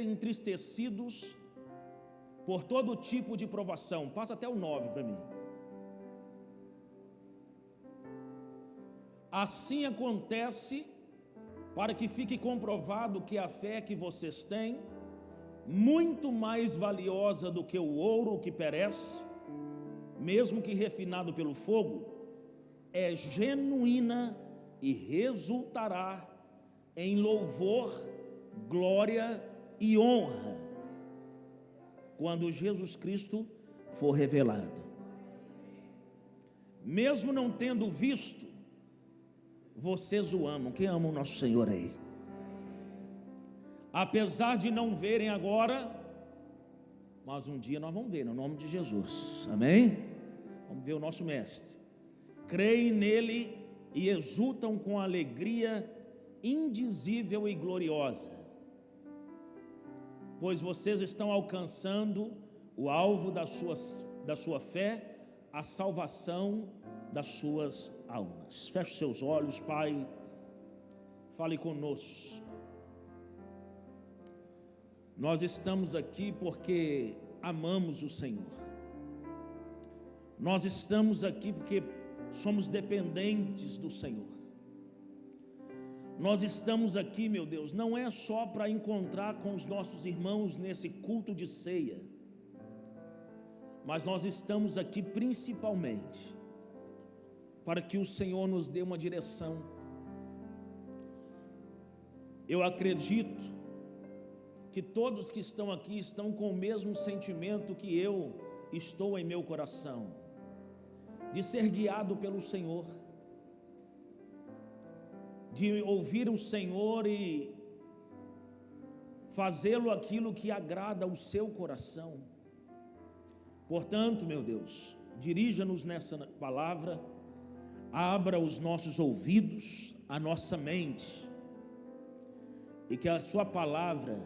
entristecidos por todo tipo de provação. Passa até o 9 para mim. Assim acontece para que fique comprovado que a fé que vocês têm, muito mais valiosa do que o ouro que perece, mesmo que refinado pelo fogo, é genuína e resultará em louvor, glória e honra quando Jesus Cristo for revelado. Mesmo não tendo visto, vocês o amam. Quem ama o nosso Senhor aí? Apesar de não verem agora, mas um dia nós vamos ver, no nome de Jesus, amém? Vamos ver o nosso mestre. Creem nele e exultam com alegria indizível e gloriosa, pois vocês estão alcançando o alvo da sua fé, a salvação das suas almas. Feche seus olhos, Pai, fale conosco. Nós estamos aqui porque amamos o Senhor. Nós estamos aqui porque somos dependentes do Senhor. Nós estamos aqui, meu Deus, não é só para encontrar com os nossos irmãos nesse culto de ceia, mas nós estamos aqui principalmente para que o Senhor nos dê uma direção. Eu acredito que todos que estão aqui estão com o mesmo sentimento que eu estou em meu coração, de ser guiado pelo Senhor, de ouvir o Senhor e fazê-lo aquilo que agrada ao seu coração. Portanto, meu Deus, dirija-nos nessa palavra, abra os nossos ouvidos, a nossa mente, e que a sua palavra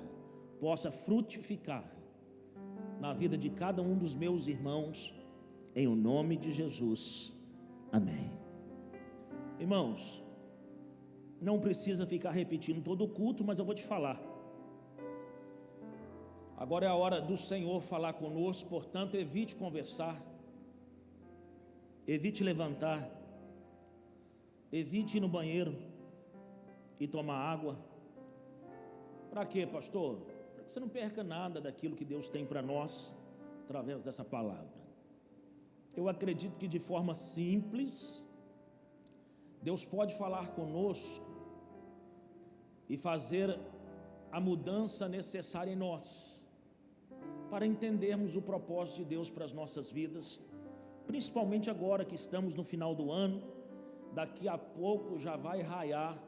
possa frutificar na vida de cada um dos meus irmãos, em o nome de Jesus, amém. Irmãos, não precisa ficar repetindo todo o culto, mas eu vou te falar. Agora é a hora do Senhor falar conosco, portanto, evite conversar, evite levantar, evite ir no banheiro e tomar água. Para quê, pastor? Para que você não perca nada daquilo que Deus tem para nós, através dessa palavra. Eu acredito que de forma simples, Deus pode falar conosco e fazer a mudança necessária em nós, para entendermos o propósito de Deus para as nossas vidas, principalmente agora que estamos no final do ano. Daqui a pouco já vai raiar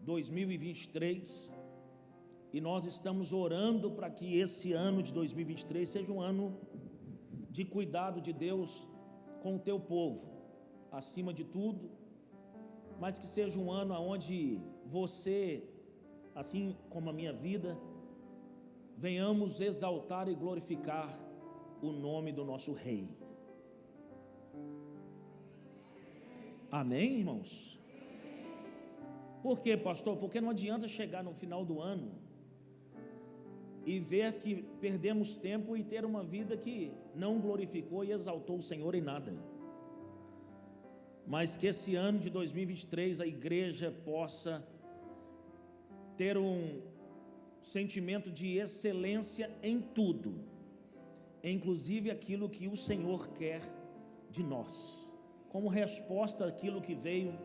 2023, e nós estamos orando para que esse ano de 2023 seja um ano de cuidado de Deus com o teu povo, acima de tudo, mas que seja um ano onde você, assim como a minha vida, venhamos exaltar e glorificar o nome do nosso Rei. Amém, irmãos? Por quê, pastor? Porque não adianta chegar no final do ano e ver que perdemos tempo e ter uma vida que não glorificou e exaltou o Senhor em nada. Mas que esse ano de 2023 a igreja possa ter um sentimento de excelência em tudo, inclusive aquilo que o Senhor quer de nós. Como resposta àquilo que veio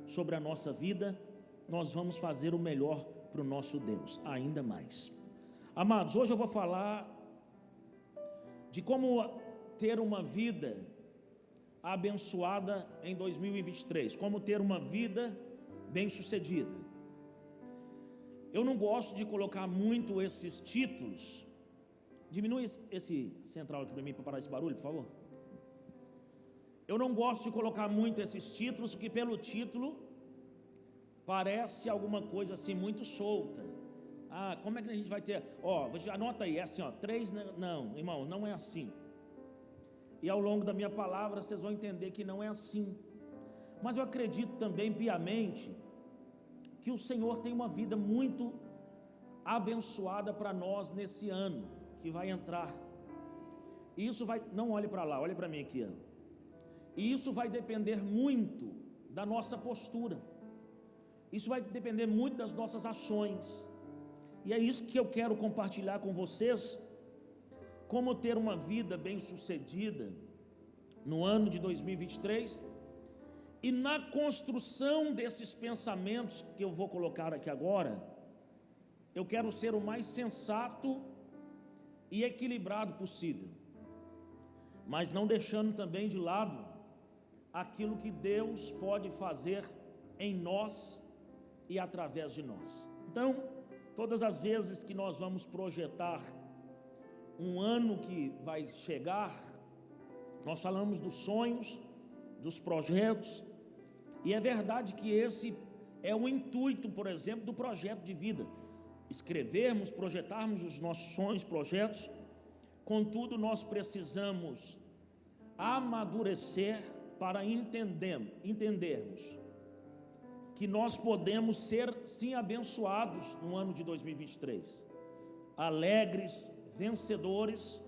sobre a nossa vida, nós vamos fazer o melhor para o nosso Deus, ainda mais. Amados, hoje eu vou falar de como ter uma vida abençoada em 2023, como ter uma vida bem-sucedida. Eu não gosto de colocar muito esses títulos. Diminui esse central aqui para mim, para parar esse barulho, por favor. Eu não gosto de colocar muito esses títulos, porque pelo título parece alguma coisa assim muito solta. Ah, como é que a gente vai ter? Anota aí, é assim, 3, não, irmão, não é assim. E ao longo da minha palavra vocês vão entender que não é assim. Mas eu acredito também piamente que o Senhor tem uma vida muito abençoada para nós nesse ano que vai entrar. Isso vai, não olhe para lá, olhe para mim aqui. E isso vai depender muito da nossa postura. Isso vai depender muito das nossas ações. E é isso que eu quero compartilhar com vocês, como ter uma vida bem-sucedida no ano de 2023. E na construção desses pensamentos que eu vou colocar aqui agora, eu quero ser o mais sensato e equilibrado possível, mas não deixando também de lado aquilo que Deus pode fazer em nós e através de nós. Então, todas as vezes que nós vamos projetar um ano que vai chegar, nós falamos dos sonhos, dos projetos, e é verdade que esse é o intuito, por exemplo, do projeto de vida: escrevermos, projetarmos os nossos sonhos, projetos. Contudo, nós precisamos amadurecer para entendermos que nós podemos ser sim abençoados no ano de 2023, alegres, vencedores,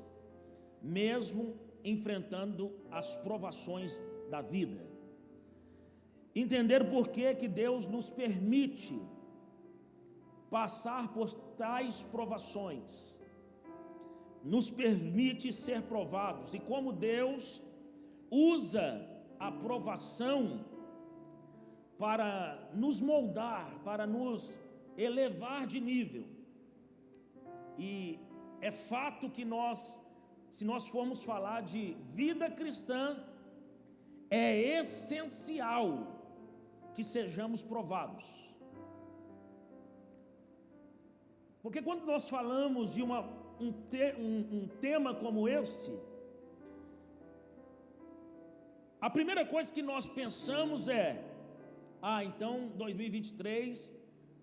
mesmo enfrentando as provações da vida. Entender por que Deus nos permite passar por tais provações, nos permite ser provados, e como Deus usa a provação para nos moldar, para nos elevar de nível. E é fato que se nós formos falar de vida cristã, é essencial que sejamos provados. Porque quando nós falamos de um tema como esse, a primeira coisa que nós pensamos é: então 2023,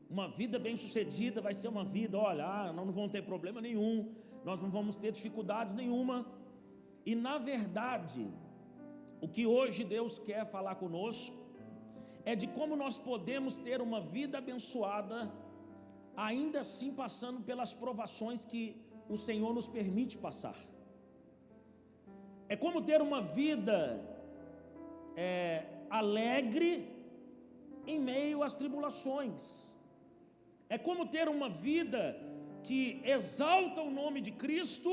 uma vida bem sucedida vai ser uma vida, olha, não vamos ter problema nenhum, nós não vamos ter dificuldades nenhuma. E na verdade, o que hoje Deus quer falar conosco é de como nós podemos ter uma vida abençoada, ainda assim passando pelas provações que o Senhor nos permite passar. É como ter uma vida alegre em meio às tribulações. É como ter uma vida que exalta o nome de Cristo,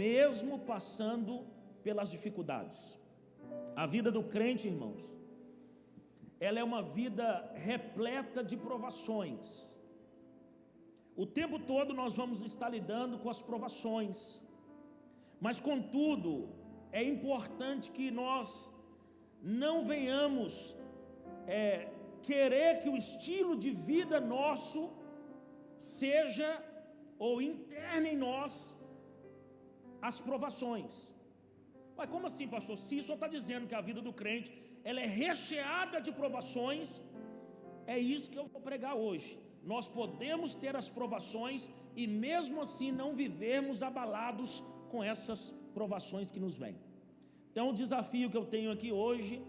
mesmo passando pelas dificuldades. A vida do crente, irmãos, ela é uma vida repleta de provações. O tempo todo nós vamos estar lidando com as provações, mas contudo, é importante que nós não venhamos querer que o estilo de vida nosso seja, ou interne em nós, as provações. Mas como assim, pastor? Se o senhor está dizendo que a vida do crente ela é recheada de provações, é isso que eu vou pregar hoje. Nós podemos ter as provações e mesmo assim não vivermos abalados com essas provações que nos vêm. Então o desafio que eu tenho aqui hoje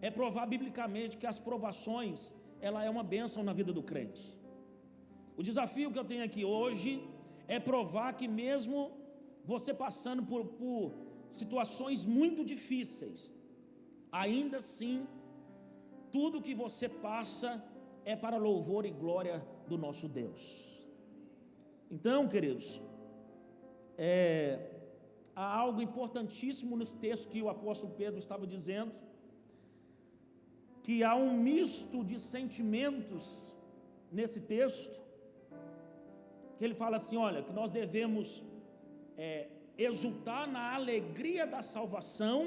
é provar biblicamente que as provações, ela é uma bênção na vida do crente. O desafio que eu tenho aqui hoje é provar que mesmo você passando por situações muito difíceis, ainda assim, tudo que você passa é para louvor e glória do nosso Deus. Então, queridos, há algo importantíssimo nesse texto que o apóstolo Pedro estava dizendo, que há um misto de sentimentos nesse texto, que ele fala assim, olha, que nós devemos exultar na alegria da salvação,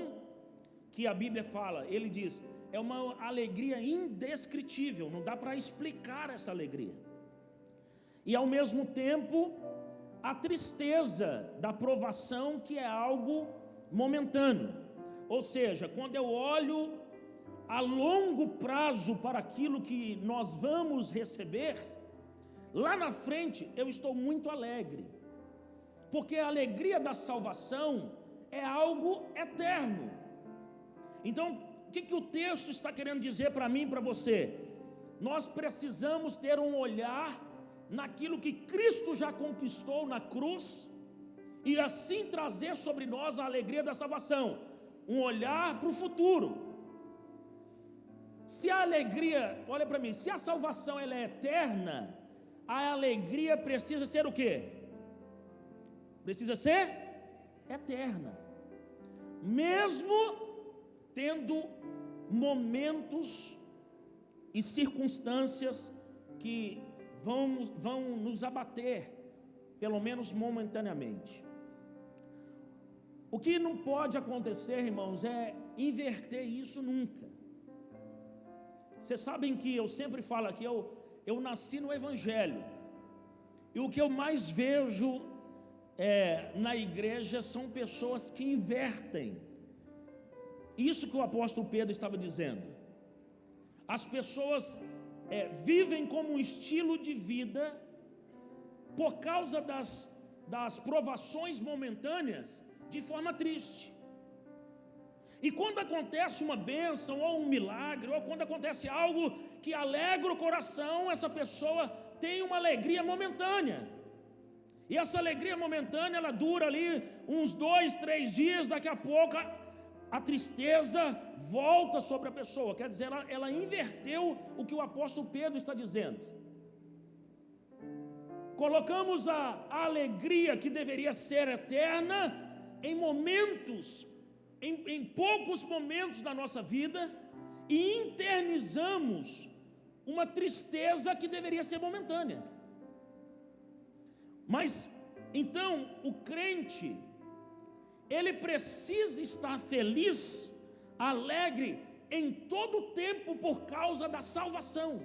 que a Bíblia fala, ele diz, é uma alegria indescritível, não dá para explicar essa alegria. E ao mesmo tempo, a tristeza da provação, que é algo momentâneo. Ou seja, quando eu olho a longo prazo para aquilo que nós vamos receber, lá na frente eu estou muito alegre, porque a alegria da salvação é algo eterno. Então, o que o texto está querendo dizer para mim e para você? Nós precisamos ter um olhar naquilo que Cristo já conquistou na cruz, e assim trazer sobre nós a alegria da salvação, um olhar para o futuro. Se a alegria, olha para mim, se a salvação ela é eterna, a alegria precisa ser o quê? Precisa ser eterna, mesmo tendo momentos e circunstâncias que vão nos abater, pelo menos momentaneamente. O que não pode acontecer, irmãos, é inverter isso nunca. Vocês sabem que eu sempre falo aqui, eu nasci no Evangelho, e o que eu mais vejo na igreja são pessoas que invertem isso que o apóstolo Pedro estava dizendo. As pessoas vivem como um estilo de vida, por causa das provações momentâneas, de forma triste. E quando acontece uma bênção, ou um milagre, ou quando acontece algo que alegra o coração, essa pessoa tem uma alegria momentânea. E essa alegria momentânea, ela dura ali uns 2, 3 dias, daqui a pouco a tristeza volta sobre a pessoa. Quer dizer, ela inverteu o que o apóstolo Pedro está dizendo. Colocamos a alegria que deveria ser eterna em momentos, em poucos momentos da nossa vida, e internizamos uma tristeza que deveria ser momentânea. Mas, então, o crente, ele precisa estar feliz, alegre, em todo o tempo por causa da salvação.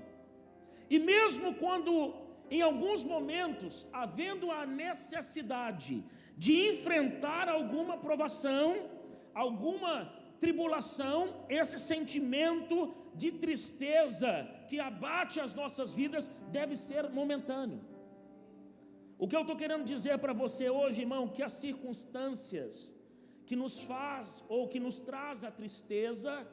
E mesmo quando, em alguns momentos, havendo a necessidade de enfrentar alguma provação, alguma tribulação, esse sentimento de tristeza que abate as nossas vidas deve ser momentâneo. O que eu estou querendo dizer para você hoje, irmão, que as circunstâncias que nos faz ou que nos traz a tristeza,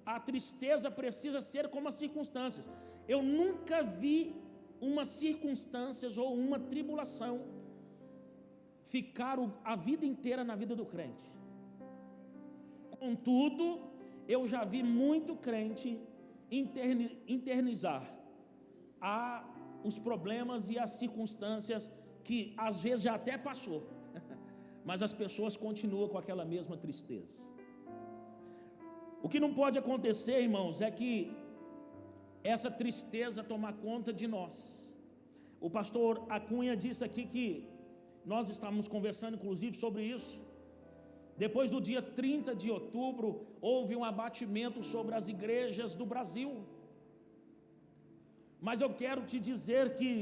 a tristeza precisa ser como as circunstâncias. Eu nunca vi uma circunstância ou uma tribulação ficar a vida inteira na vida do crente. Contudo, eu já vi muito crente internizar os problemas e as circunstâncias que às vezes já até passou, mas as pessoas continuam com aquela mesma tristeza. O que não pode acontecer, irmãos, é que essa tristeza tomar conta de nós. O pastor Acunha disse aqui que nós estávamos conversando inclusive sobre isso. Depois do dia 30 de outubro, houve um abatimento sobre as igrejas do Brasil. Mas eu quero te dizer que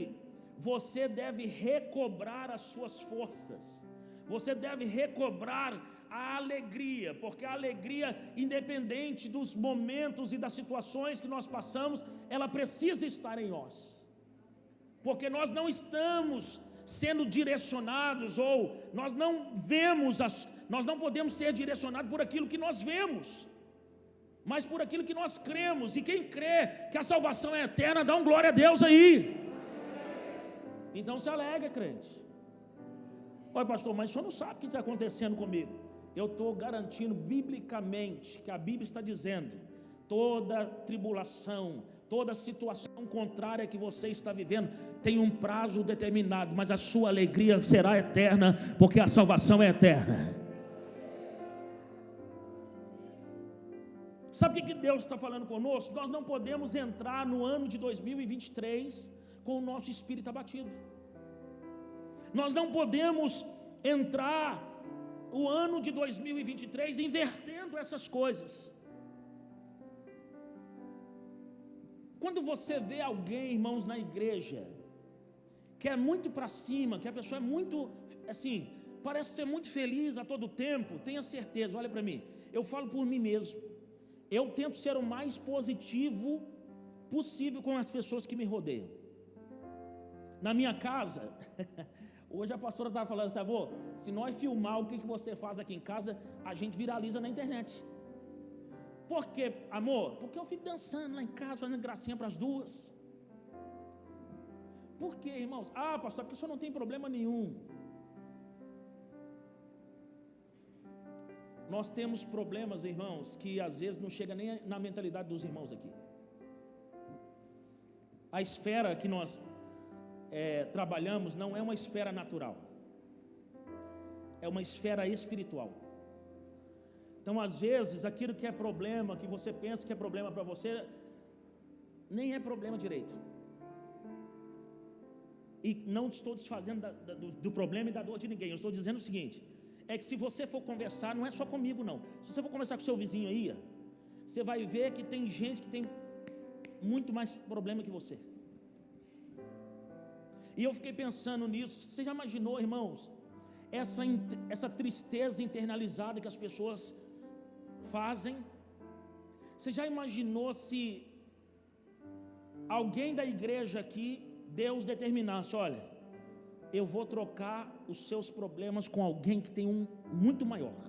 você deve recobrar as suas forças, você deve recobrar a alegria, porque a alegria, independente dos momentos e das situações que nós passamos, ela precisa estar em nós, porque nós não estamos sendo direcionados, ou nós não podemos ser direcionados por aquilo que nós vemos, mas por aquilo que nós cremos. E quem crê que a salvação é eterna, dá um glória a Deus aí. Então se alegra, crente. Olha, pastor, mas o senhor não sabe o que está acontecendo comigo. Eu estou garantindo biblicamente que a Bíblia está dizendo: toda tribulação, toda situação contrária que você está vivendo tem um prazo determinado, mas a sua alegria será eterna, porque a salvação é eterna. Sabe o que Deus está falando conosco? Nós não podemos entrar no ano de 2023 com o nosso espírito abatido. Nós não podemos entrar o ano de 2023 invertendo essas coisas. Quando você vê alguém, irmãos, na igreja, que é muito para cima, que a pessoa é muito, assim, parece ser muito feliz a todo tempo, tenha certeza, olha para mim, eu falo por mim mesmo. Eu tento ser o mais positivo possível com as pessoas que me rodeiam. Na minha casa, hoje a pastora estava falando assim: amor, se nós filmar o que você faz aqui em casa, a gente viraliza na internet. Por quê, amor? Porque eu fico dançando lá em casa, fazendo gracinha para as duas. Por quê, irmãos? Ah, pastor, porque o senhor não tem problema nenhum. Nós temos problemas, irmãos, que às vezes não chega nem na mentalidade dos irmãos aqui. A esfera que nós trabalhamos não é uma esfera natural, é uma esfera espiritual. Então, às vezes, aquilo que é problema, que você pensa que é problema para você, nem é problema direito. E não estou desfazendo do problema e da dor de ninguém. Eu estou dizendo o seguinte: é que se você for conversar, não é só comigo não. Se você for conversar com o seu vizinho aí, você vai ver que tem gente que tem muito mais problema que você. E eu fiquei pensando nisso. Você já imaginou, irmãos, essa tristeza internalizada que as pessoas fazem? Você já imaginou se alguém da igreja aqui, Deus determinasse: olha, eu vou trocar os seus problemas com alguém que tem um muito maior?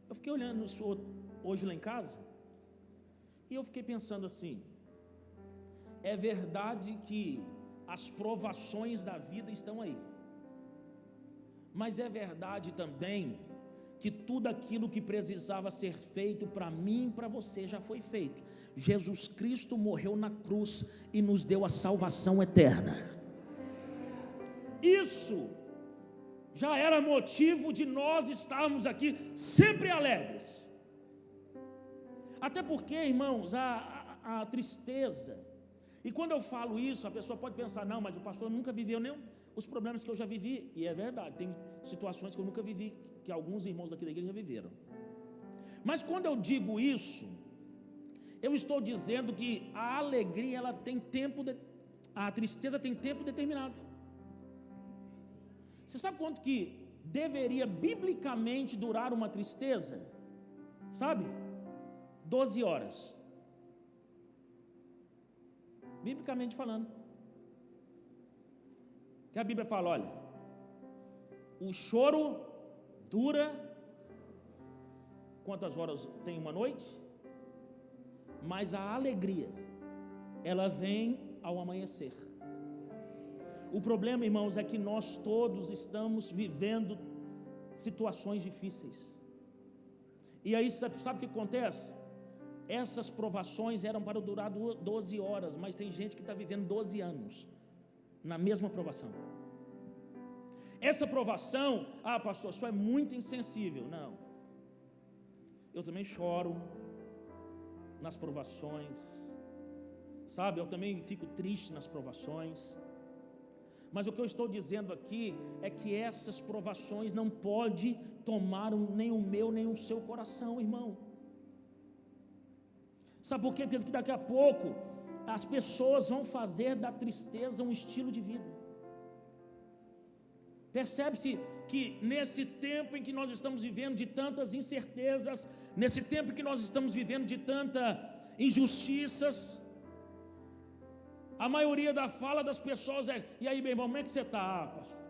Eu fiquei olhando isso hoje lá em casa, e eu fiquei pensando assim: é verdade que as provações da vida estão aí, mas é verdade também que tudo aquilo que precisava ser feito para mim e para você já foi feito. Jesus Cristo morreu na cruz e nos deu a salvação eterna. Isso já era motivo de nós estarmos aqui sempre alegres. Até porque, irmãos, a tristeza, e quando eu falo isso, a pessoa pode pensar: não, mas o pastor nunca viveu nem os problemas que eu já vivi. E é verdade, tem situações que eu nunca vivi, que alguns irmãos aqui da igreja já viveram. Mas quando eu digo isso, eu estou dizendo que a alegria, ela tem tempo, a tristeza tem tempo determinado. Você sabe quanto que deveria biblicamente durar uma tristeza? Sabe? 12 horas. Biblicamente falando. Que a Bíblia fala: olha, o choro dura quantas horas tem uma noite? Mas a alegria, ela vem ao amanhecer. O problema, irmãos, é que nós todos estamos vivendo situações difíceis. E aí, sabe o que acontece? Essas provações eram para durar 12 horas, mas tem gente que está vivendo 12 anos na mesma provação. Essa provação: ah, pastor, só é muito insensível. Não, eu também choro nas provações, sabe? Eu também fico triste nas provações. Mas o que eu estou dizendo aqui é que essas provações não podem tomar nem o meu nem o seu coração, irmão. Sabe por quê? Porque daqui a pouco as pessoas vão fazer da tristeza um estilo de vida. Percebe-se que nesse tempo em que nós estamos vivendo de tantas incertezas, nesse tempo que nós estamos vivendo de tantas injustiças, a maioria da fala das pessoas é: e aí, meu irmão, como é que você está? Ah, pastor,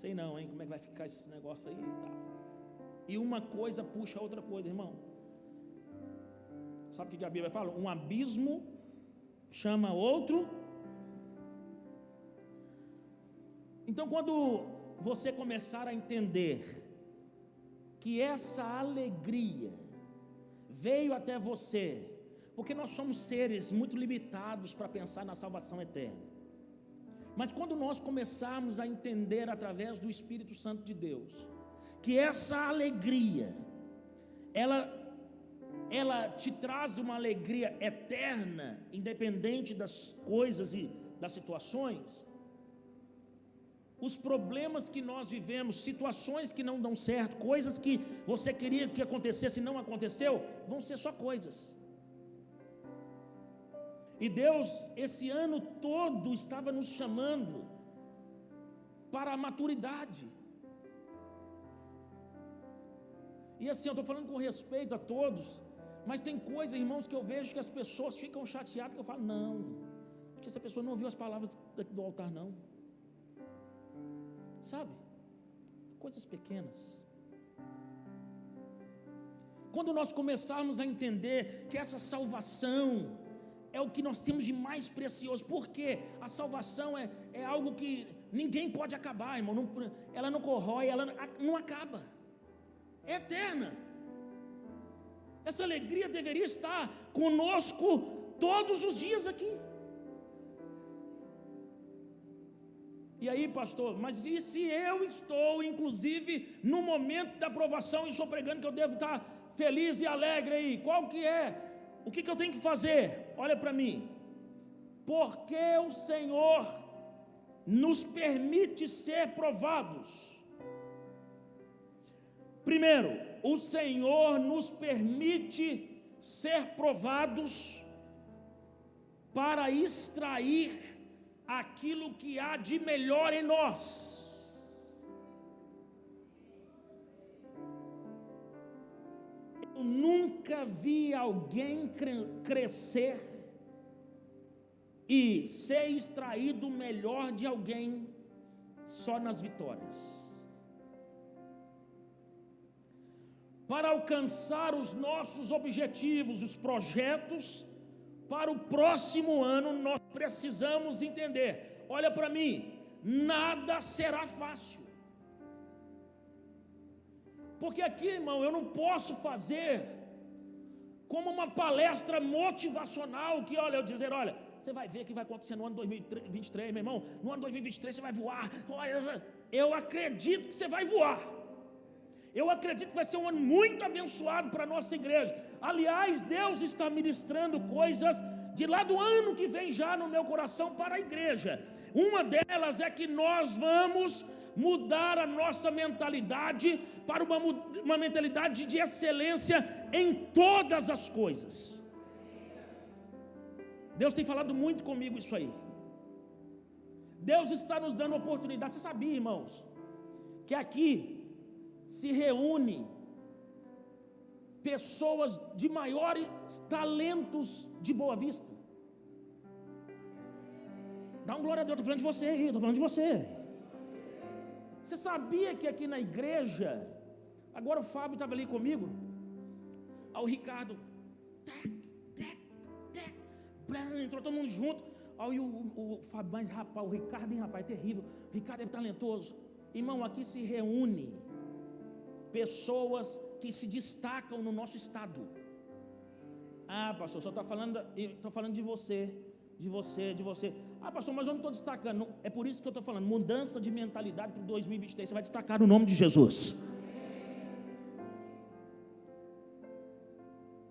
sei não, hein, como é que vai ficar esse negócio aí? Tá. E uma coisa puxa a outra coisa, irmão. Sabe o que a Bíblia fala? Um abismo chama outro. Então, quando você começar a entender que essa alegria veio até você, porque nós somos seres muito limitados para pensar na salvação eterna, mas quando nós começarmos a entender através do Espírito Santo de Deus, que essa alegria, ela te traz uma alegria eterna, independente das coisas e das situações, os problemas que nós vivemos, situações que não dão certo, coisas que você queria que acontecesse e não aconteceu, vão ser só coisas. E Deus, esse ano todo, estava nos chamando para a maturidade. E assim, eu estou falando com respeito a todos, mas tem coisas, irmãos, que eu vejo que as pessoas ficam chateadas, que eu falo: não, porque essa pessoa não ouviu as palavras do altar, não. Sabe? Coisas pequenas. Quando nós começarmos a entender que essa salvação, é o que nós temos de mais precioso, porque a salvação é algo que ninguém pode acabar, irmão. Ela não corrói, ela não acaba, é eterna. Essa alegria deveria estar conosco todos os dias aqui. E aí, pastor, mas e se eu estou, inclusive, no momento da aprovação e estou pregando que eu devo estar feliz e alegre aí? Qual que é? O que eu tenho que fazer? Olha para mim. Porque o Senhor nos permite ser provados. Primeiro, o Senhor nos permite ser provados para extrair aquilo que há de melhor em nós. Eu nunca vi alguém crescer e ser extraído o melhor de alguém só nas vitórias. Para alcançar os nossos objetivos, os projetos para o próximo ano, nós precisamos entender, olha para mim, nada será fácil. Porque aqui, irmão, eu não posso fazer como uma palestra motivacional, que olha, eu dizer, olha, você vai ver o que vai acontecer no ano 2023, meu irmão, no ano 2023 você vai voar. Olha, eu acredito que você vai voar. Eu acredito que vai ser um ano muito abençoado para a nossa igreja. Aliás, Deus está ministrando coisas de lá do ano que vem já no meu coração para a igreja. Uma delas é que nós vamos mudar a nossa mentalidade para uma mentalidade de excelência em todas as coisas. Deus tem falado muito comigo isso aí. Deus está nos dando oportunidade. Você sabia, irmãos, que aqui se reúne pessoas de maiores talentos de Boa Vista? Dá um glória a Deus, estou falando de você aí, estou falando de você. Você sabia que aqui na igreja, agora o Fábio estava ali comigo, aí o Ricardo, entrou todo mundo junto, aí o Fábio, mas rapaz, o Ricardo, hein, rapaz, é terrível, o Ricardo é talentoso. Irmão, aqui se reúne pessoas que se destacam no nosso estado. Ah, pastor, só estou falando de você. Ah, pastor, mas eu não estou destacando. É por isso que eu estou falando, mudança de mentalidade para 2023, você vai destacar no nome de Jesus.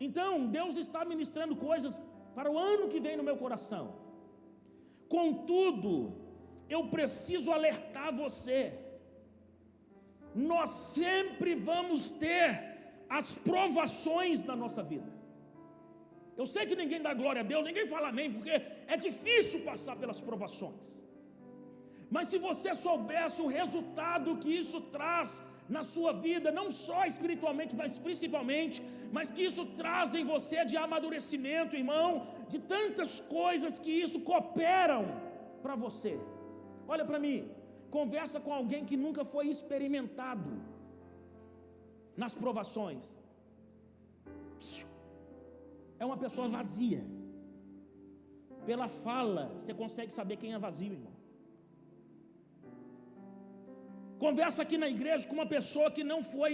Então, Deus está ministrando coisas para o ano que vem no meu coração. Contudo, eu preciso alertar você. Nós sempre vamos ter as provações da nossa vida. Eu sei que ninguém dá glória a Deus, ninguém fala amém, porque é difícil passar pelas provações. Mas se você soubesse o resultado que isso traz na sua vida, não só espiritualmente, mas principalmente, mas que isso traz em você de amadurecimento, irmão, de tantas coisas que isso cooperam para você. Olha para mim. Conversa com alguém que nunca foi experimentado nas provações. É uma pessoa vazia. Pela fala, você consegue saber quem é vazio, irmão. Conversa aqui na igreja com uma pessoa que não foi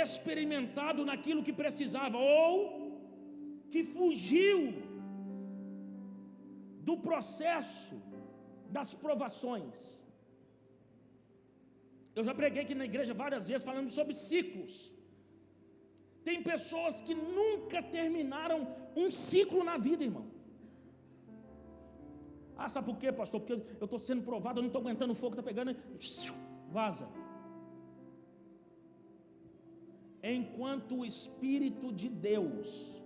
experimentado naquilo que precisava, ou que fugiu do processo das provações. Eu já preguei aqui na igreja várias vezes falando sobre ciclos. Tem pessoas que nunca terminaram um ciclo na vida, irmão. Ah, sabe por quê, pastor? Porque eu estou sendo provado, eu não estou aguentando o fogo, está pegando, vaza. Enquanto o Espírito de Deus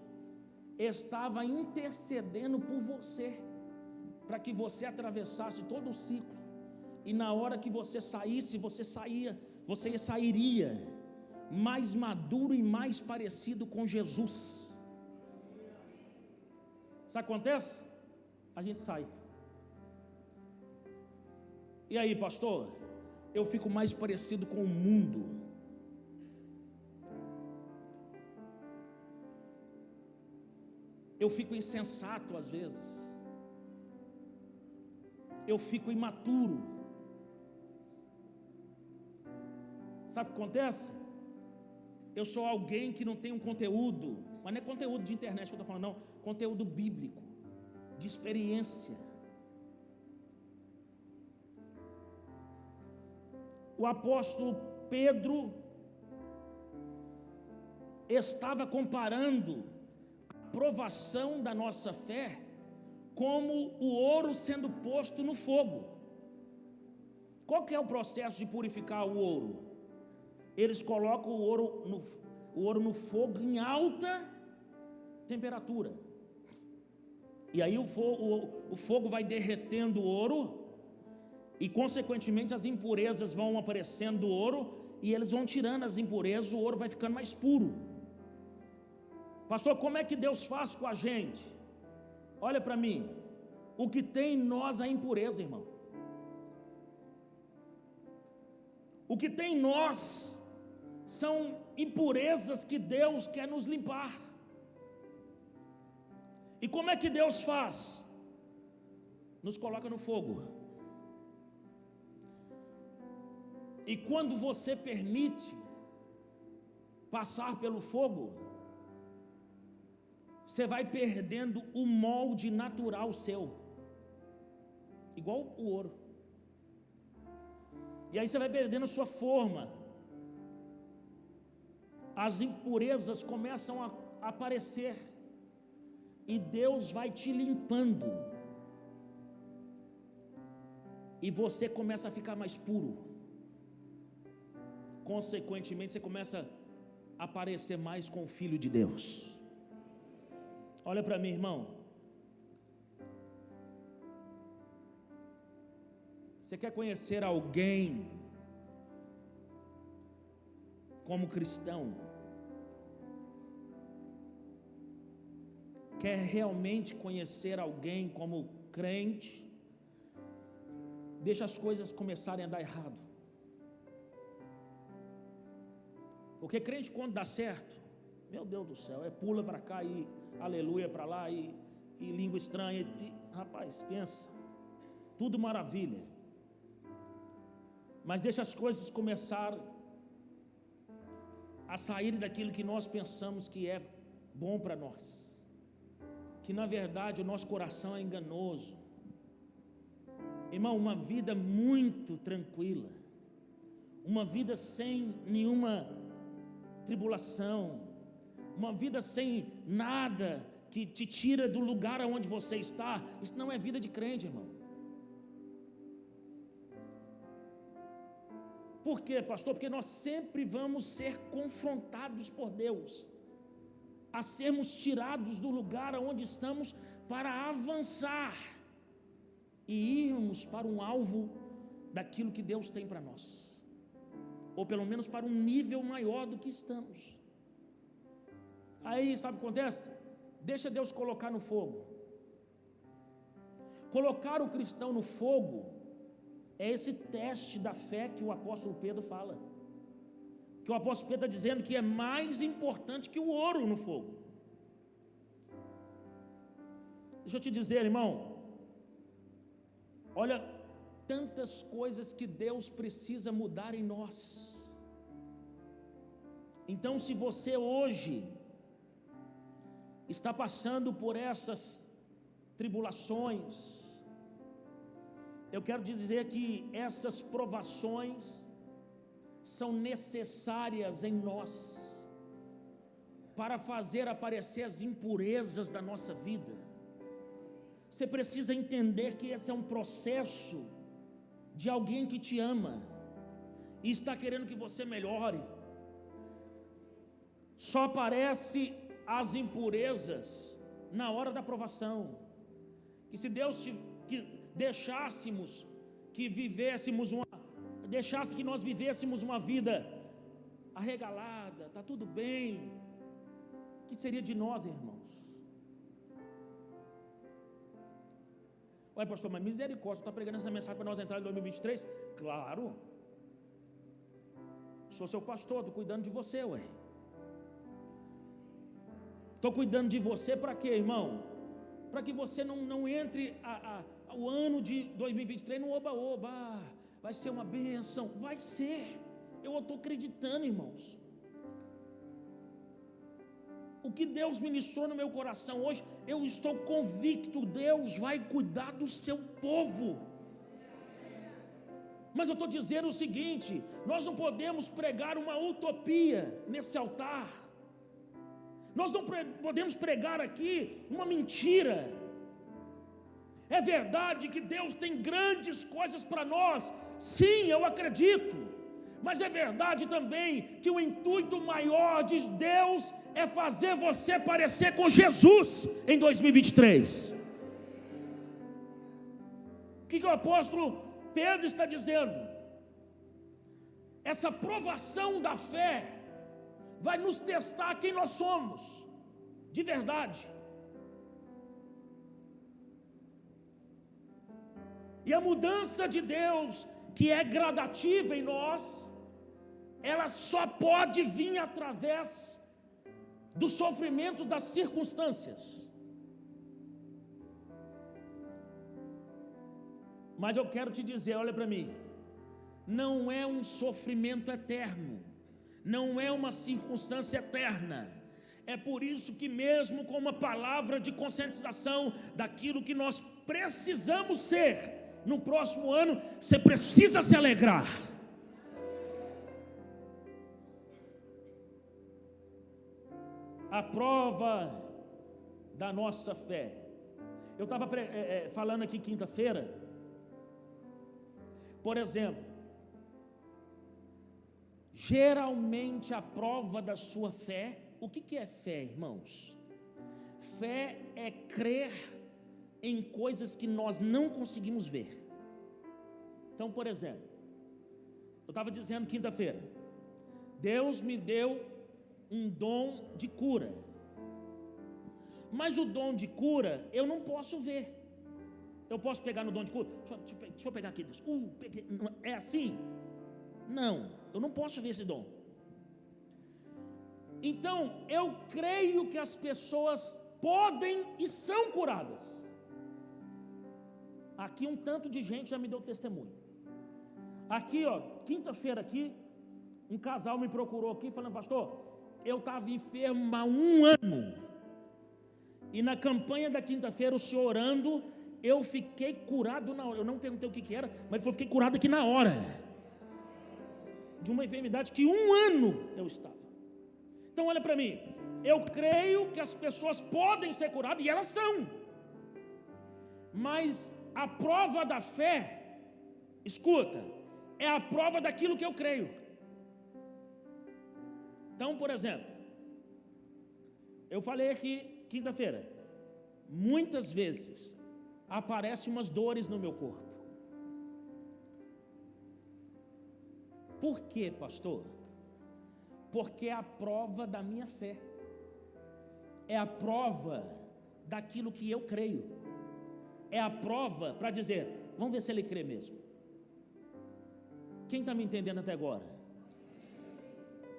estava intercedendo por você, para que você atravessasse todo o ciclo, e na hora que você saísse, você sairia mais maduro e mais parecido com Jesus. Sabe o que acontece? A gente sai. E aí, pastor? Eu fico mais parecido com o mundo. eu fico insensato às vezes, eu fico imaturo. Sabe o que acontece? Eu sou alguém que não tem um conteúdo, mas não é conteúdo de internet que eu estou falando, não, conteúdo bíblico, de experiência. O apóstolo Pedro estava comparando a provação da nossa fé como o ouro sendo posto no fogo. Qual que é o processo de purificar o ouro? Eles colocam o ouro no fogo em alta temperatura. E aí o fogo vai derretendo o ouro, e consequentemente as impurezas vão aparecendo do ouro, e eles vão tirando as impurezas, o ouro vai ficando mais puro. Pastor, como é que Deus faz com a gente? Olha para mim, o que tem em nós é impureza, irmão. O que tem em nós são impurezas que Deus quer nos limpar. E como é que Deus faz? Nos coloca no fogo. E quando você permite passar pelo fogo, você vai perdendo o molde natural seu, igual o ouro. E aí você vai perdendo a sua forma. As impurezas começam a aparecer, e Deus vai te limpando, e você começa a ficar mais puro. Consequentemente, você começa a parecer mais com o Filho de Deus. Olha para mim, irmão. Você quer conhecer alguém como cristão? Quer realmente conhecer alguém como crente? Deixa as coisas começarem a dar errado. Porque crente, quando dá certo, meu Deus do céu, pula para cá e aleluia para lá, e língua estranha, rapaz, pensa, tudo maravilha. Mas deixa as coisas começar a sair daquilo que nós pensamos que é bom para nós, que na verdade o nosso coração é enganoso. Irmão, uma vida muito tranquila, uma vida sem nenhuma tribulação, uma vida sem nada que te tira do lugar aonde você está, isso não é vida de crente, irmão. Por quê, pastor? Porque nós sempre vamos ser confrontados por Deus, a sermos tirados do lugar aonde estamos para avançar e irmos para um alvo daquilo que Deus tem para nós, ou pelo menos para um nível maior do que estamos. Aí sabe o que acontece? Deixa Deus colocar no fogo. Colocar o cristão no fogo é esse teste da fé que o apóstolo Pedro fala, que o apóstolo Pedro está dizendo que é mais importante que o ouro no fogo. Deixa eu te dizer, irmão, olha tantas coisas que Deus precisa mudar em nós. Então, se você hoje está passando por essas tribulações, eu quero dizer que essas provações são necessárias em nós para fazer aparecer as impurezas da nossa vida. Você precisa entender que esse é um processo de alguém que te ama e está querendo que você melhore. Só aparece as impurezas na hora da provação. E se Deus deixasse que nós vivêssemos uma vida arregalada, tá tudo bem, o que seria de nós, irmãos? Ué, pastor, mas misericórdia, você está pregando essa mensagem para nós entrar em 2023? Claro, sou seu pastor, estou cuidando de você, ué. Estou cuidando de você para quê, irmão? Para que você não entre o ano de 2023 no oba-oba. Vai ser uma bênção. Vai ser. Eu estou acreditando, irmãos. O que Deus ministrou no meu coração hoje, eu estou convicto, Deus vai cuidar do seu povo. Mas eu estou dizendo o seguinte: nós não podemos pregar uma utopia nesse altar. Nós não podemos pregar aqui uma mentira. É verdade que Deus tem grandes coisas para nós, sim, eu acredito. Mas é verdade também que o intuito maior de Deus é fazer você parecer com Jesus em 2023. O que o apóstolo Pedro está dizendo? Essa provação da fé vai nos testar quem nós somos, de verdade. E a mudança de Deus, que é gradativa em nós, ela só pode vir através do sofrimento das circunstâncias. Mas eu quero te dizer, olha para mim, não é um sofrimento eterno, não é uma circunstância eterna. É por isso que mesmo com uma palavra de conscientização daquilo que nós precisamos ser no próximo ano, você precisa se alegrar. A prova da nossa fé. Eu estava falando aqui quinta-feira, por exemplo, geralmente a prova da sua fé, o que é fé, irmãos? Fé é crer em coisas que nós não conseguimos ver. Então, por exemplo, eu estava dizendo quinta-feira, Deus me deu um dom de cura, mas o dom de cura eu não posso ver. Eu posso pegar no dom de cura? Deixa eu pegar aqui. Peguei. É assim? Não, eu não posso ver esse dom. Então, eu creio que as pessoas podem e são curadas. Aqui um tanto de gente já me deu testemunho. Aqui, quinta-feira aqui, um casal me procurou aqui falando: pastor, eu estava enfermo há 1 ano, e na campanha da quinta-feira, o senhor orando, eu fiquei curado na hora. Eu não perguntei o que era, mas ele falou: fiquei curado aqui na hora, de uma enfermidade que 1 ano eu estava. Então olha para mim, eu creio que as pessoas podem ser curadas, e elas são, mas a prova da fé, escuta, é a prova daquilo que eu creio. Então, por exemplo, eu falei aqui quinta-feira, muitas vezes aparecem umas dores no meu corpo. Por quê, pastor? Porque é a prova da minha fé, é a prova daquilo que eu creio, é a prova para dizer, vamos ver se ele crê mesmo. Quem está me entendendo até agora?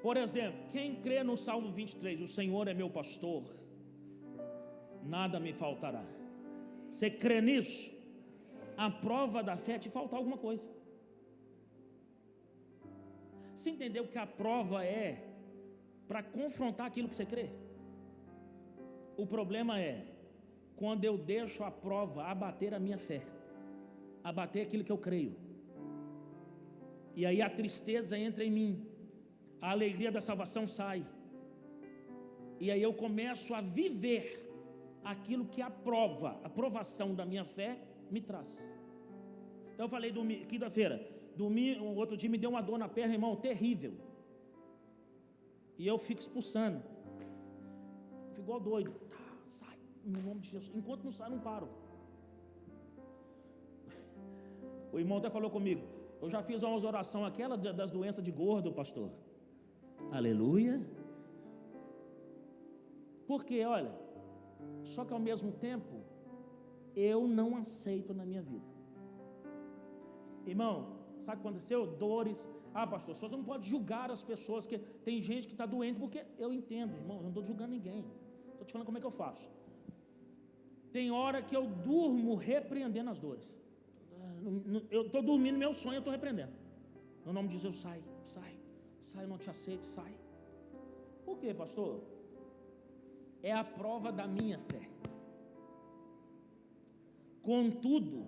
Por exemplo, quem crê no Salmo 23, o Senhor é meu pastor, nada me faltará. Você crê nisso? A prova da fé é te faltar alguma coisa. Você entendeu que a prova é para confrontar aquilo que você crê? O problema é quando eu deixo a prova abater a minha fé, abater aquilo que eu creio, e aí a tristeza entra em mim, a alegria da salvação sai, e aí eu começo a viver aquilo que a provação da minha fé me traz. Então eu falei quinta-feira, o outro dia me deu uma dor na perna, irmão, terrível, e eu fico expulsando, fico igual doido, sai, no nome de Jesus, enquanto não sai, não paro. O irmão até falou comigo, eu já fiz umas orações, aquela das doenças de gordo, pastor. Aleluia. Porque, olha, só que ao mesmo tempo, eu não aceito na minha vida. Irmão, sabe o que aconteceu? Dores. Pastor, você não pode julgar as pessoas, que tem gente que está doente, porque eu entendo, irmão, eu não estou julgando ninguém. Estou te falando como é que eu faço. Tem hora que eu durmo repreendendo as dores. Eu estou dormindo, meu sonho eu estou repreendendo. No nome de Jesus, sai, eu não te aceito, sai. Por quê, pastor? É a prova da minha fé. Contudo,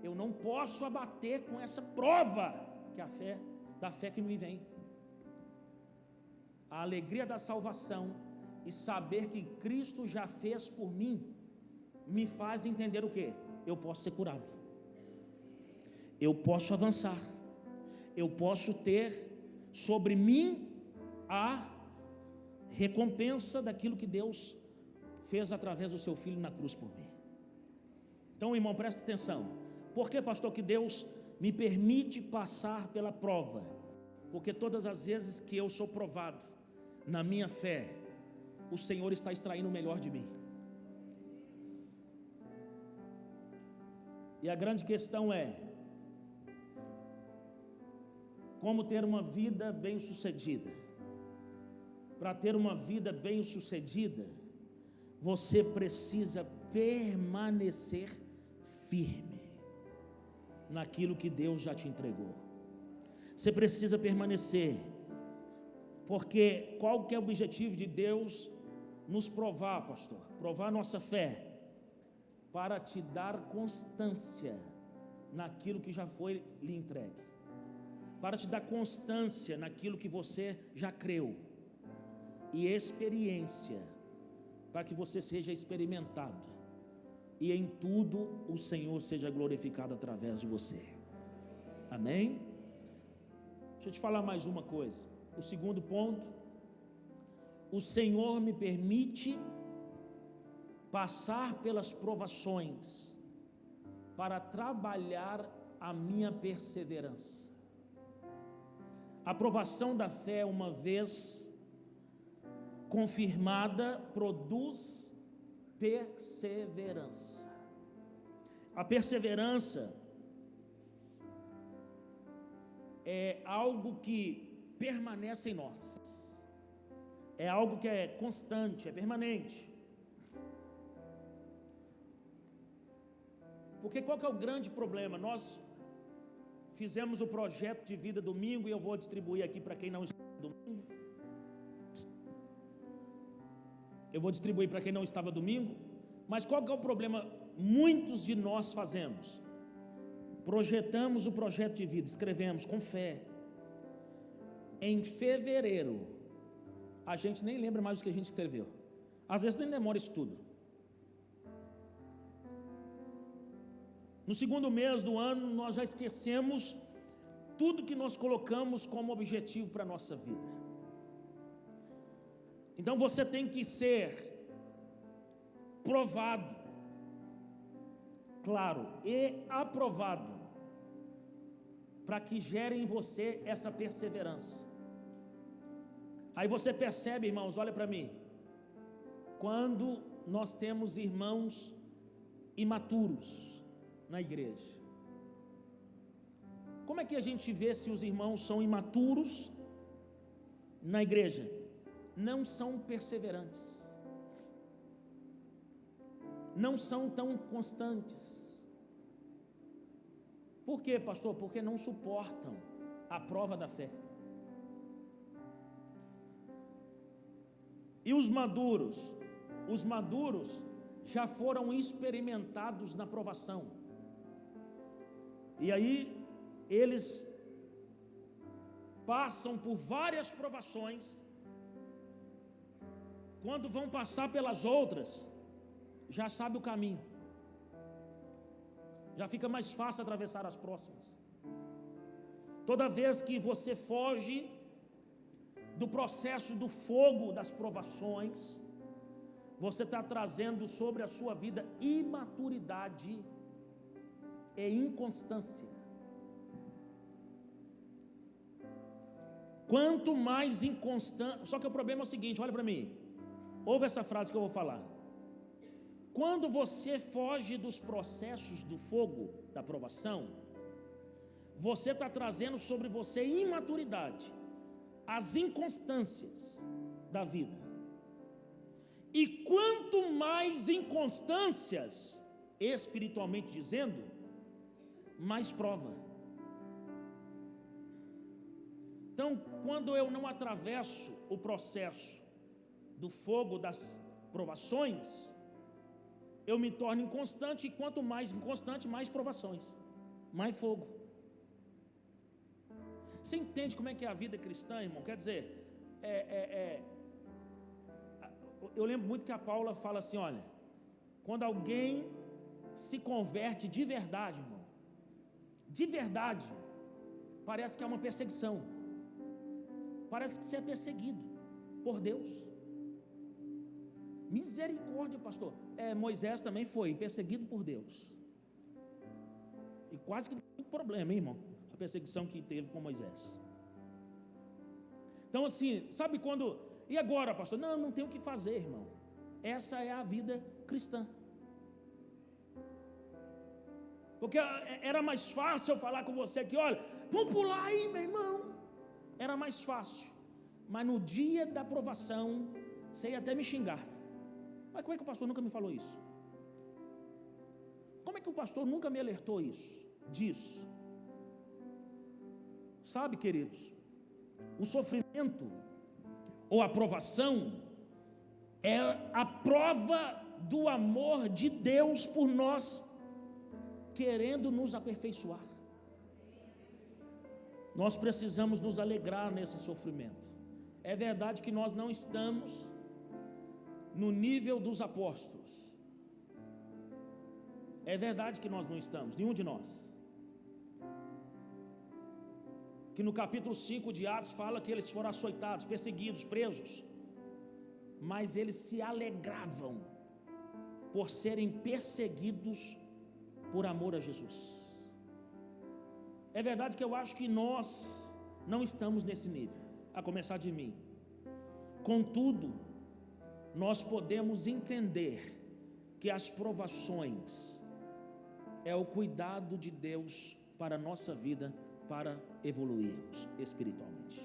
eu não posso abater com essa prova que da fé que me vem. A alegria da salvação e saber que Cristo já fez por mim me faz entender o quê? Eu posso ser curado. Eu posso avançar. Eu posso ter sobre mim a recompensa daquilo que Deus fez através do seu Filho na cruz por mim. Então, irmão, presta atenção. Por que, pastor, que Deus me permite passar pela prova? Porque todas as vezes que eu sou provado na minha fé, o Senhor está extraindo o melhor de mim. E a grande questão é: como ter uma vida bem-sucedida? Para ter uma vida bem-sucedida, você precisa permanecer firme naquilo que Deus já te entregou. Você precisa permanecer, porque qual que é o objetivo de Deus nos provar, pastor? Provar nossa fé, para te dar constância naquilo que já foi lhe entregue, para te dar constância naquilo que você já creu, e experiência, para que você seja experimentado, e em tudo o Senhor seja glorificado através de você. Amém? Deixa eu te falar mais uma coisa. O segundo ponto: o Senhor me permite passar pelas provações para trabalhar a minha perseverança. A provação da fé, uma vez confirmada, produz perseverança. A perseverança é algo que permanece em nós, é algo que é constante, é permanente. Porque qual que é o grande problema? Nós fizemos o projeto de vida domingo, e eu vou distribuir aqui para quem não estava domingo. Eu vou distribuir para quem não estava domingo. Mas qual que é o problema? Muitos de nós fazemos. Projetamos o projeto de vida, escrevemos com fé. Em fevereiro, a gente nem lembra mais o que a gente escreveu. Às vezes nem demora isso tudo. No segundo mês do ano, nós já esquecemos tudo que nós colocamos como objetivo para a nossa vida. Então você tem que ser provado, claro, e aprovado, para que gere em você essa perseverança. Aí você percebe, irmãos, olha para mim, quando nós temos irmãos imaturos na igreja, como é que a gente vê se os irmãos são imaturos na igreja? Não são perseverantes, não são tão constantes. Por quê, pastor? Porque não suportam a prova da fé. E os maduros já foram experimentados na provação, e aí eles passam por várias provações. Quando vão passar pelas outras, já sabe o caminho, já fica mais fácil atravessar as próximas. Toda vez que você foge do processo do fogo das provações, você está trazendo sobre a sua vida imaturidade e inconstância. Quanto mais inconstante, só que o problema é o seguinte, olha para mim, ouve essa frase que eu vou falar. Quando você foge dos processos do fogo, da provação, você está trazendo sobre você imaturidade, as inconstâncias da vida. E quanto mais inconstâncias, espiritualmente dizendo, mais prova. Então, quando eu não atravesso o processo do fogo das provações, eu me torno inconstante, e quanto mais inconstante, mais provações, mais fogo. Você entende como é que é a vida cristã, irmão? Quer dizer, eu lembro muito que a Paula fala assim, olha, quando alguém se converte de verdade, irmão, de verdade, parece que é uma perseguição, parece que você é perseguido por Deus. Misericórdia, pastor. Moisés também foi perseguido por Deus, e quase que não tem problema, hein, irmão, a perseguição que teve com Moisés. Então assim, sabe quando, e agora, pastor? Não tem o que fazer, irmão. Essa é a vida cristã. Porque era mais fácil eu falar com você aqui, olha, vamos pular aí, meu irmão. Era mais fácil. Mas no dia da provação, você ia até me xingar. Mas como é que o pastor nunca me falou isso? Como é que o pastor nunca me alertou disso? Sabe, queridos, o sofrimento ou a provação é a prova do amor de Deus por nós, querendo nos aperfeiçoar. Nós precisamos nos alegrar nesse sofrimento. É verdade que nós não estamos no nível dos apóstolos. É verdade que nós não estamos, nenhum de nós. Que no capítulo 5 de Atos fala que eles foram açoitados, perseguidos, presos, mas eles se alegravam por serem perseguidos por amor a Jesus. É verdade que eu acho que nós não estamos nesse nível, a começar de mim. Contudo, nós podemos entender que as provações é o cuidado de Deus para a nossa vida, para evoluirmos espiritualmente.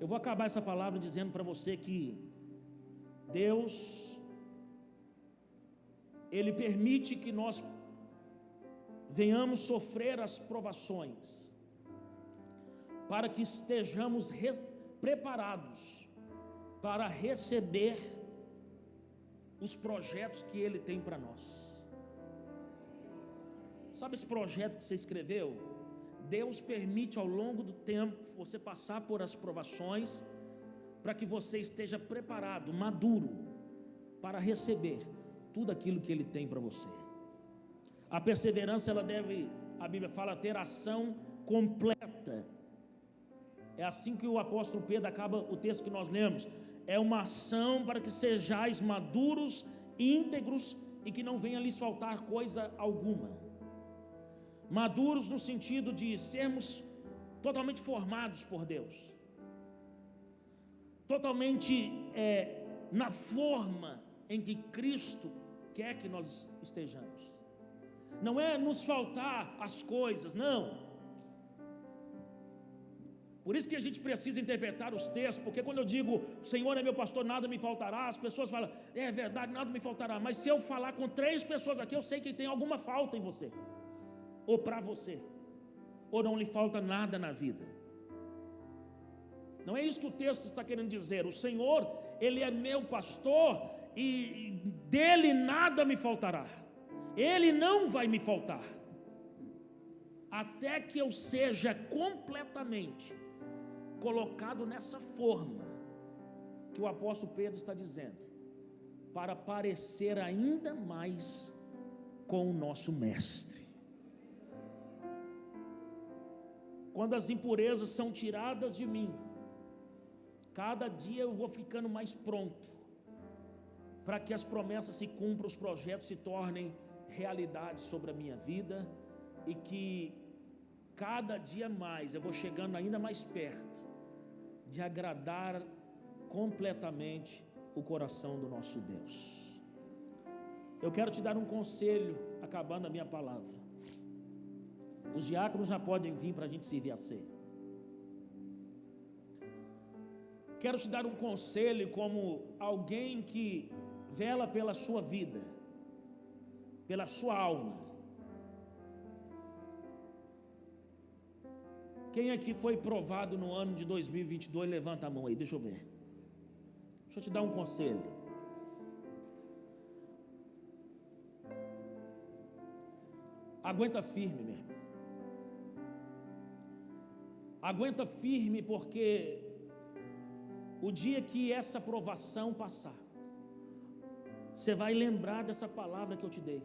Eu vou acabar essa palavra dizendo para você que Deus, Ele permite que nós venhamos sofrer as provações, para que estejamos preparados para receber os projetos que Ele tem para nós. Sabe esse projeto que você escreveu? Deus permite ao longo do tempo você passar por as provações, para que você esteja preparado, maduro, para receber tudo aquilo que Ele tem para você. A perseverança, ela deve, a Bíblia fala, ter ação completa. É assim que o apóstolo Pedro acaba o texto que nós lemos. É uma ação para que sejais maduros, íntegros, e que não venha lhes faltar coisa alguma. Maduros no sentido de sermos totalmente formados por Deus, totalmente na forma em que Cristo quer que nós estejamos. Não é nos faltar as coisas, não. Por isso que a gente precisa interpretar os textos, porque quando eu digo, o Senhor é meu pastor, nada me faltará, as pessoas falam, é verdade, nada me faltará. Mas se eu falar com 3 pessoas aqui, eu sei que tem alguma falta em você, ou para você, ou não lhe falta nada na vida. Não é isso que o texto está querendo dizer. O Senhor, Ele é meu pastor, e dele nada me faltará. Ele não vai me faltar, até que eu seja completamente colocado nessa forma que o apóstolo Pedro está dizendo, para parecer ainda mais com o nosso mestre. Quando as impurezas são tiradas de mim, cada dia eu vou ficando mais pronto, para que as promessas se cumpram, os projetos se tornem realidade sobre a minha vida, e que cada dia mais eu vou chegando ainda mais perto de agradar completamente o coração do nosso Deus. Eu quero te dar um conselho, acabando a minha palavra. Os diáconos já podem vir para a gente servir a ceia. Quero te dar um conselho como alguém que vela pela sua vida, pela sua alma. Quem aqui foi provado no ano de 2022, levanta a mão aí, deixa eu ver. Deixa eu te dar um conselho. Aguenta firme, meu irmão. Aguenta firme, porque o dia que essa provação passar, você vai lembrar dessa palavra que eu te dei.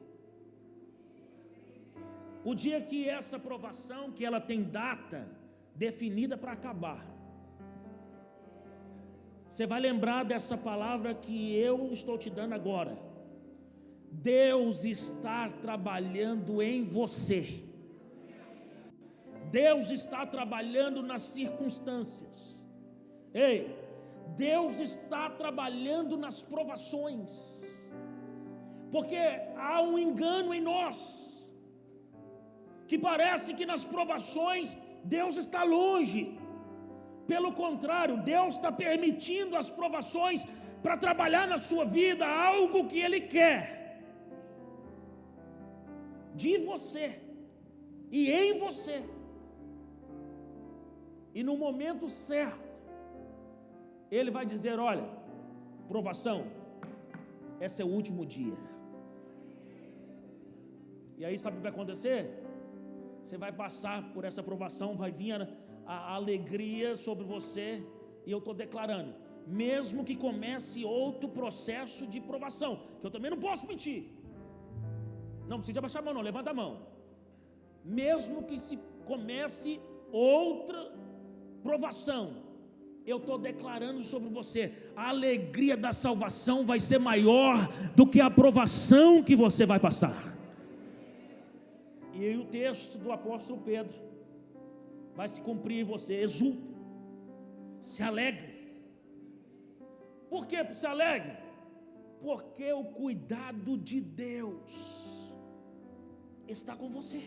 O dia que essa provação, que ela tem data definida para acabar, você vai lembrar dessa palavra que eu estou te dando agora. Deus está trabalhando em você. Deus está trabalhando nas circunstâncias. Ei, Deus está trabalhando nas provações. Porque há um engano em nós, que parece que nas provações Deus está longe. Pelo contrário, Deus está permitindo as provações para trabalhar na sua vida algo que Ele quer de você e em você. E no momento certo, Ele vai dizer: olha, provação, esse é o último dia. E aí sabe o que vai acontecer? Você vai passar por essa provação, vai vir a alegria sobre você. E eu estou declarando, mesmo que comece outro processo de provação, que eu também não posso mentir, não precisa abaixar a mão não, levanta a mão. Mesmo que se comece outra provação, eu estou declarando sobre você, a alegria da salvação vai ser maior do que a provação que você vai passar. E aí o texto do apóstolo Pedro vai se cumprir em você. Exulte, se alegre. Por que se alegre? Porque o cuidado de Deus está com você.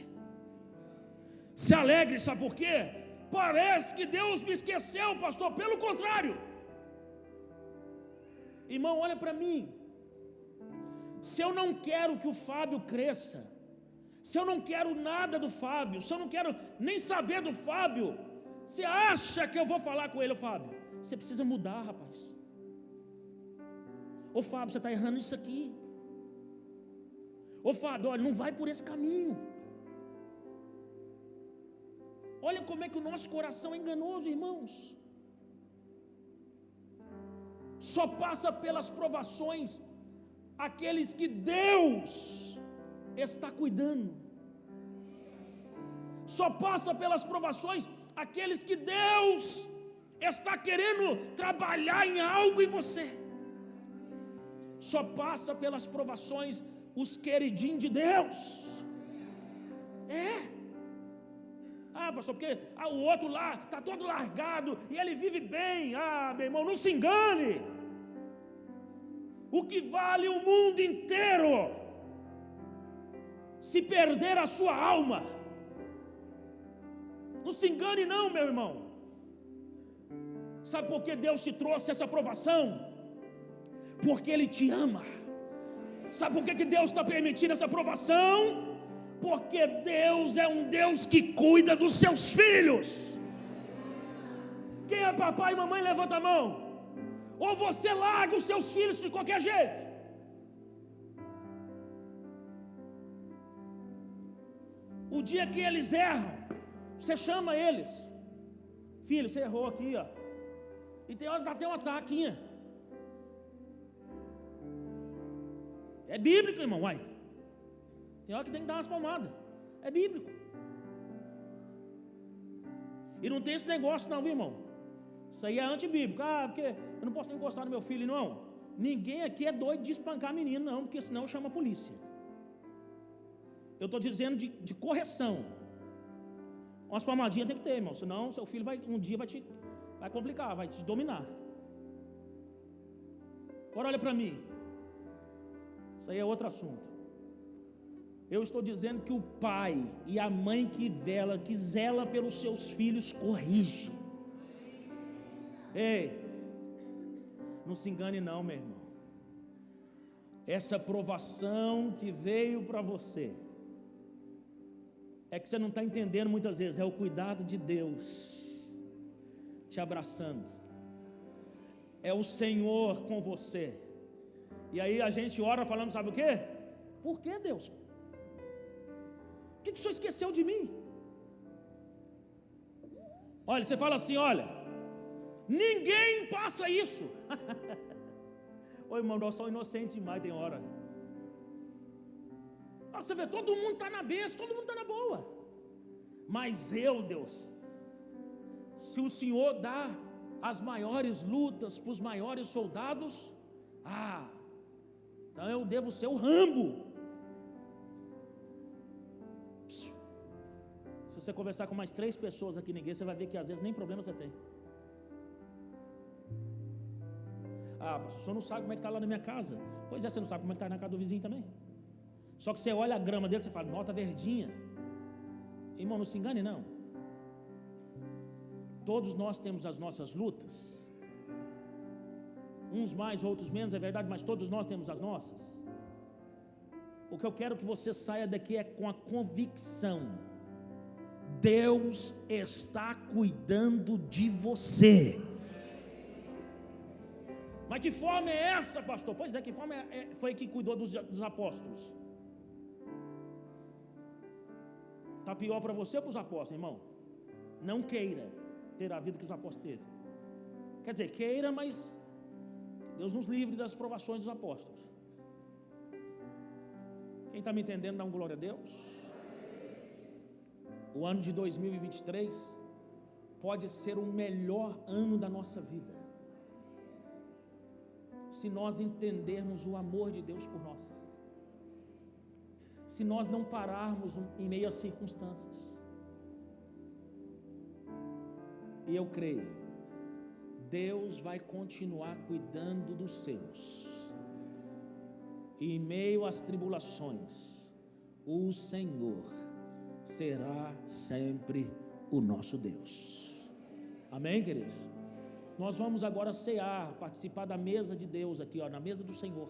Se alegre, sabe por quê? Parece que Deus me esqueceu, pastor. Pelo contrário, irmão, olha para mim. Se eu não quero que o Fábio cresça, se eu não quero nada do Fábio, se eu não quero nem saber do Fábio, você acha que eu vou falar com ele? Ô Fábio, você precisa mudar, rapaz. Ô Fábio, você está errando isso aqui. Ô Fábio, olha, não vai por esse caminho. Olha como é que o nosso coração é enganoso, irmãos. Só passa pelas provações aqueles que Deus está cuidando. Só passa pelas provações aqueles que Deus está querendo trabalhar em algo em você. Só passa pelas provações os queridinhos de Deus. Pastor, porque o outro lá está todo largado e ele vive bem. Meu irmão, não se engane. O que vale o mundo inteiro se perder a sua alma? Não se engane não, meu irmão. Sabe por que Deus te trouxe essa provação? Porque Ele te ama. Sabe por que Deus está permitindo essa provação? Porque Deus é um Deus que cuida dos seus filhos. Quem é papai e mamãe, levanta a mão. Ou você larga os seus filhos de qualquer jeito. O dia que eles erram, você chama eles: filho, você errou aqui, ó. E tem hora que dá até uma taquinha. É bíblico, irmão, uai. Tem hora que tem que dar umas palmadas. É bíblico. E não tem esse negócio não, viu, irmão? Isso aí é antibíblico. Porque eu não posso encostar no meu filho, não. Ninguém aqui é doido de espancar menino, não, porque senão chama a polícia. Eu estou dizendo de correção. Umas palmadinhas tem que ter, irmão. Senão seu filho um dia vai complicar, vai te dominar. Agora olha para mim. Isso aí é outro assunto. Eu estou dizendo que o pai e a mãe que zela pelos seus filhos, corrige. Ei, Não se engane não, meu irmão. Essa provação que veio para você, é que você não está entendendo muitas vezes, é o cuidado de Deus te abraçando, é o Senhor com você. E aí a gente ora falando, sabe o quê? Por que, Deus? Por que o Senhor esqueceu de mim? Olha, você fala assim, olha, ninguém passa isso. Ô irmão, nós somos inocentes demais, tem hora. Você vê, todo mundo está na bênção, todo mundo está na boa. Mas eu, Deus, se o Senhor dá as maiores lutas para os maiores soldados, então eu devo ser o Rambo. Se você conversar com mais 3 pessoas aqui na igreja, você vai ver que às vezes nem problema você tem. Mas o senhor não sabe como é que está lá na minha casa. Pois é, você não sabe como é que está na casa do vizinho também. Só que você olha a grama dele, você fala, nota verdinha. Irmão, não se engane não. Todos nós temos as nossas lutas. Uns mais, outros menos, é verdade, mas todos nós temos as nossas. O que eu quero que você saia daqui é com a convicção: Deus está cuidando de você. Mas que forma é essa, pastor? Pois é, que forma foi que cuidou dos apóstolos? Está pior para você ou para os apóstolos, irmão? Não queira ter a vida que os apóstolos teve. Quer dizer, queira, mas Deus nos livre das provações dos apóstolos. Quem está me entendendo, dá um glória a Deus. O ano de 2023 pode ser o melhor ano da nossa vida, se nós entendermos o amor de Deus por nós, se nós não pararmos em meio às circunstâncias. E eu creio, Deus vai continuar cuidando dos seus, e em meio às tribulações, o Senhor será sempre o nosso Deus. Amém, queridos? Nós vamos agora cear, participar da mesa de Deus aqui, na mesa do Senhor.